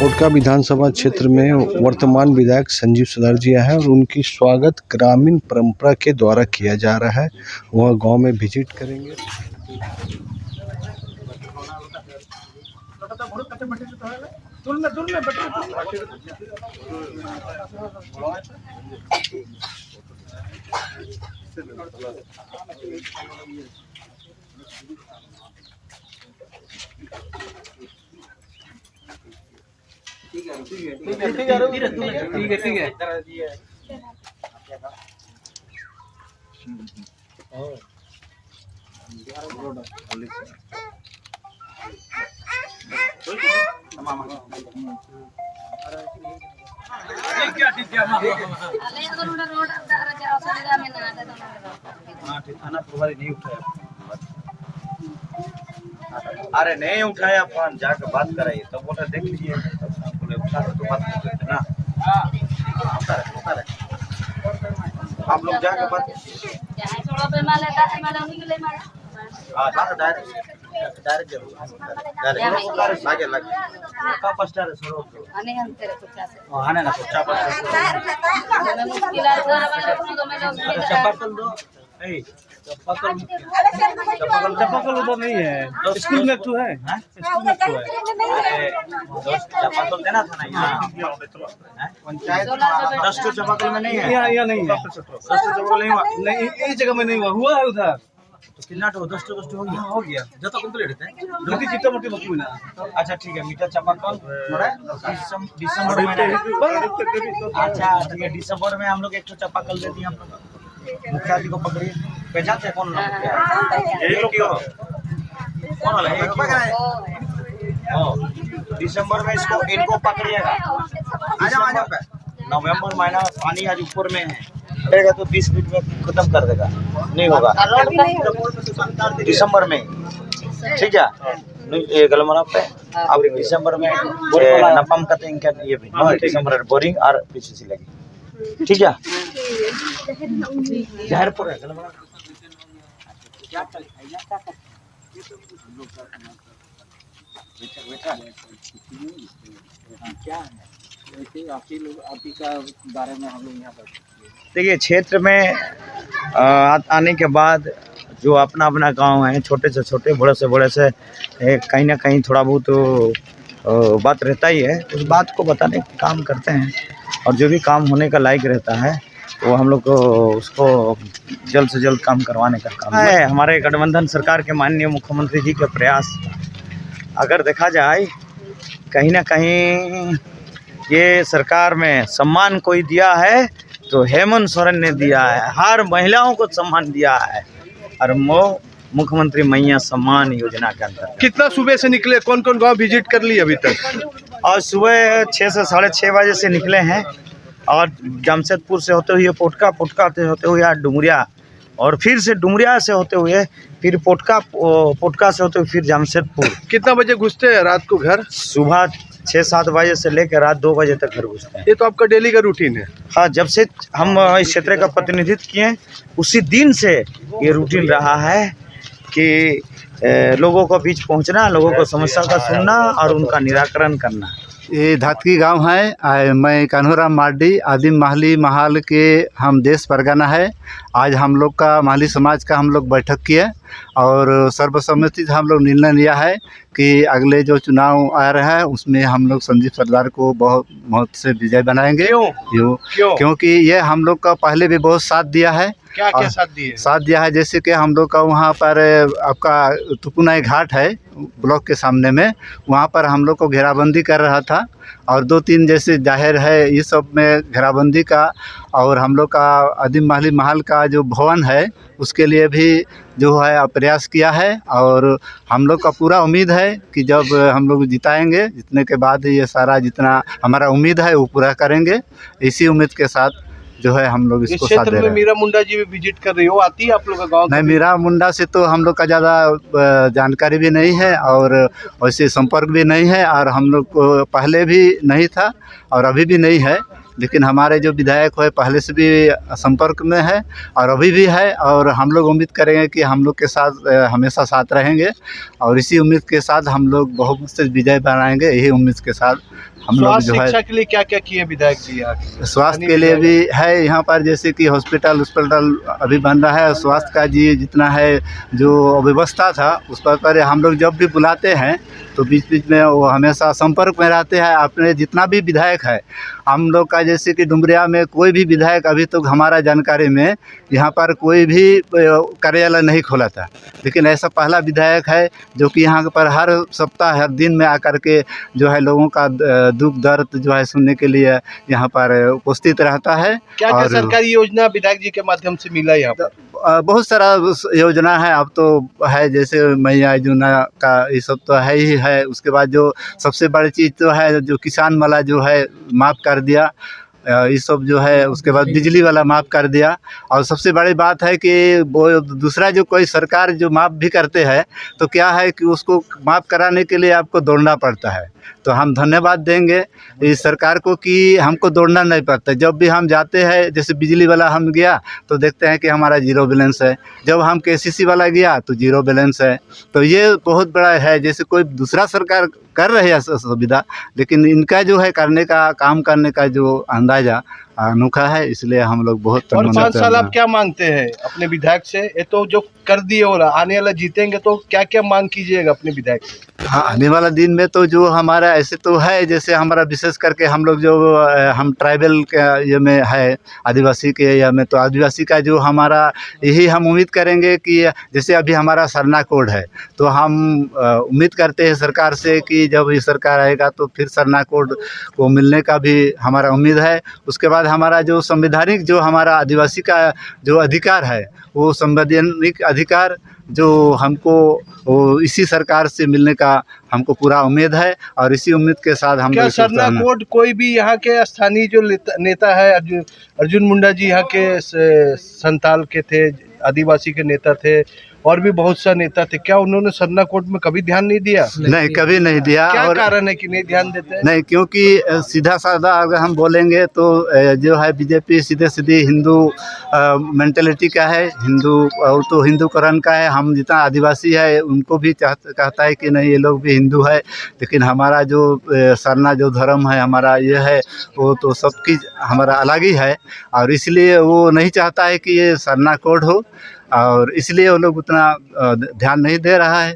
पोटका विधानसभा क्षेत्र में वर्तमान विधायक संजीव सरदार जी आए हैं और उनकी स्वागत ग्रामीण परंपरा के द्वारा किया जा रहा है। वह गांव में विजिट करेंगे। ठीक है थाना प्रभारी नहीं उठाया। अरे नहीं उठाया, फोन जाकर बात कराइए तो बोला देख लीजिए, बोले उठा तो बात कर लेते ना। होता रहे आप लोग जाकर बात डायरेक्ट चप्पल उधर नहीं है, स्कूल में तो है, स्कूल में तो है। चप्पल देना था ना यहाँ, पंचायत 10 चप्पल में नहीं है, यहाँ नहीं है, 10 चप्पल नहीं हुआ, नहीं इस जगह में नहीं हुआ है उधर। तो कितना तो 10 हो गया जो तो कंप्लीट है रोटी चिट्टा मोटी बकू ना। अच्छा ठीक है, मीठा चप्पल दिसंबर में। अच्छा ठीक है, दिसंबर में हम लोग 100 चप्पल दे दिए हम लोग। मुखिया जी को पकड़िए, पहचानते हैं कौन लोग? कौन वाला है? दिसंबर में इनको पकड़िएगा। नवंबर महीना पानी आज ऊपर में है, रहेगा तो 20 मिनट में खत्म कर देगा, नहीं होगा दिसंबर में, ठीक है। ये गलमरा पे अब दिसंबर में नपम का ये भी दिसंबर बोरिंग और पीसीसी लगी, ठीक है। जहर पर है गलमरा क्या है आप ही का बारे में हम लोग यहाँ पर देखिए। क्षेत्र में आने के बाद जो अपना अपना गांव है, छोटे से छोटे बड़े से बड़े से कहीं ना कहीं थोड़ा बहुत बात रहता ही है, उस बात को बताने का काम करते हैं। और जो भी काम होने का लायक रहता है वो हम लोग को उसको जल्द से जल्द काम करवाने का काम है। हमारे गठबंधन सरकार के माननीय मुख्यमंत्री जी के प्रयास अगर देखा जाए, कहीं ना कहीं ये सरकार में सम्मान कोई दिया है तो हेमंत सोरेन ने दिया है। हर महिलाओं को सम्मान दिया है और मुख्यमंत्री मैया सम्मान योजना के अंतर्गत। कितना सुबह से निकले, कौन कौन गांव विजिट कर ली अभी तक? और सुबह 6 से 6:30 बजे से निकले हैं और जमशेदपुर से होते हुए पोटका से होते हुए डुमरिया, और फिर से डुमरिया से होते हुए फिर पोटका से होते हुए फिर जमशेदपुर। कितना बजे घुसते हैं रात को घर? सुबह 6-7 बजे से लेकर रात 2 बजे तक घर घुसते हैं। ये तो आपका डेली का रूटीन है? हाँ, जब से हम इस क्षेत्र का प्रतिनिधित्व किए उसी दिन से ये रूटीन रहा है कि लोगों को बीच पहुंचना, लोगों को समस्या का सुनना और उनका निराकरण करना। ये धातकी गांव है। मैं कान्हूराम मार्डी, आदिम माहली महाल के हम देश परगना है। आज हम लोग का माहली समाज का हम लोग बैठक किए और सर्वसम्मति से हम लोग निर्णय लिया है कि अगले जो चुनाव आ रहा है उसमें हम लोग संजीव सरदार को बहुत से विजय बनाएंगे। क्योंकि ये हम लोग का पहले भी बहुत साथ दिया है। क्या साथ दिया है? जैसे कि हम लोग का वहाँ पर आपका तुपुनाई घाट है ब्लॉक के सामने में, वहाँ पर हम लोग को घेराबंदी कर रहा था और 2-3 जैसे जाहिर है ये सब में घेराबंदी का, और हम लोग का आदिम माहली महल का जो भवन है उसके लिए भी जो है प्रयास किया है। और हम लोग का पूरा उम्मीद है कि जब हम लोग जिताएंगे, जीतने के बाद ये सारा जितना हमारा उम्मीद है वो पूरा करेंगे। इसी उम्मीद के साथ जो है हम लोग इसको साथ दे रहे हैं। मीरा मुंडा जी भी विजिट कर रही हो, आती है आप लोग का गाँव? नहीं, मीरा मुंडा से तो हम लोग का ज़्यादा जानकारी भी नहीं है और वैसे संपर्क भी नहीं है, और हम लोग को पहले भी नहीं था और अभी भी नहीं है। लेकिन हमारे जो विधायक है पहले से भी संपर्क में है और अभी भी है, और हम लोग उम्मीद करेंगे कि हम लोग के साथ हमेशा साथ रहेंगे और इसी उम्मीद के साथ हम लोग बहुत से विजय बनाएंगे। यही उम्मीद के साथ हम लोग स्वास्थ्य जो है शिक्षा के लिए क्या क्या किए विधायक जी यहाँ के? स्वास्थ्य के लिए भी है यहाँ पर, जैसे कि हॉस्पिटल अभी बन रहा है। स्वास्थ्य का जी जितना है जो व्यवस्था था उस पर हम लोग जब भी बुलाते हैं तो बीच बीच में वो हमेशा संपर्क में रहते हैं। अपने जितना भी विधायक है हम लोग का, जैसे कि डुमरिया में कोई भी विधायक अभी तक हमारा जानकारी में यहाँ पर कोई भी कार्यालय नहीं खोला था, लेकिन ऐसा पहला विधायक है जो कि यहाँ पर हर सप्ताह हर दिन में आकर के जो है लोगों का दुख दर्द जो है सुनने के लिए यहाँ पर उपस्थित रहता है। क्या क्या सरकारी योजना विधायक जी के माध्यम से मिला यहाँ पर? बहुत सारा योजना है अब तो है, जैसे मैया योजना का ये सब तो है ही है। उसके बाद जो सबसे बड़ी चीज़ तो है जो किसान वाला जो है माफ़ कर दिया, ये सब जो है। उसके बाद बिजली वाला माफ़ कर दिया। और सबसे बड़ी बात है कि वो दूसरा जो कोई सरकार जो माफ़ भी करते हैं तो क्या है कि उसको माफ़ कराने के लिए आपको दौड़ना पड़ता है। तो हम धन्यवाद देंगे इस सरकार को कि हमको दौड़ना नहीं पड़ता। जब भी हम जाते हैं, जैसे बिजली वाला हम गया तो देखते हैं कि हमारा जीरो बैलेंस है, जब हम केसीसी वाला गया तो जीरो बैलेंस है। तो ये बहुत बड़ा है, जैसे कोई दूसरा सरकार कर रहे हैं सुविधा, लेकिन इनका जो है करने का काम करने का जो अंदाज़ा अनोखा है, इसलिए हम लोग बहुत। और 5 साल आप क्या मांगते हैं अपने विधायक से? ये तो जो कर दिए हो रहा, आने वाला जीतेंगे तो क्या क्या मांग कीजिएगा अपने विधायक से? हाँ, आने वाला दिन में तो जो हमारा ऐसे तो है, जैसे हमारा विशेष करके हम लोग जो हम ट्राइबल के ये में है, आदिवासी के या में, तो आदिवासी का जो हमारा यही हम उम्मीद करेंगे कि जैसे अभी हमारा सरना कोड है तो हम उम्मीद करते हैं सरकार से कि जब ये सरकार आएगा तो फिर सरना कोड को मिलने का भी हमारा उम्मीद है। उसके बाद हमारा जो संवैधानिक जो हमारा आदिवासी का जो अधिकार है वो संवैधानिक अधिकार जो हमको वो इसी सरकार से मिलने का हमको पूरा उम्मीद है। और इसी उम्मीद के साथ हम क्या सरना कोड कोई भी यहाँ के स्थानीय जो नेता है, अर्जुन मुंडा जी यहाँ के संताल के थे, आदिवासी के नेता थे, और भी बहुत सा नेता थे, क्या उन्होंने सरना कोड में कभी ध्यान नहीं दिया? नहीं, कभी नहीं दिया। क्या और कारण है कि नहीं ध्यान देते हैं? नहीं, क्योंकि सीधा साधा अगर हम बोलेंगे तो जो है बीजेपी सीधे सीधी हिंदू मेंटेलिटी का है, हिंदू और तो हिंदूकरण का है। हम जितना आदिवासी है उनको भी कहता है कि नहीं ये लोग भी हिंदू है, लेकिन हमारा जो सरना जो धर्म है हमारा ये है वो तो सबकी हमारा अलग ही है। और इसलिए वो नहीं चाहता है कि ये सरना कोड हो, और इसलिए वो लोग उतना ध्यान नहीं दे रहा है।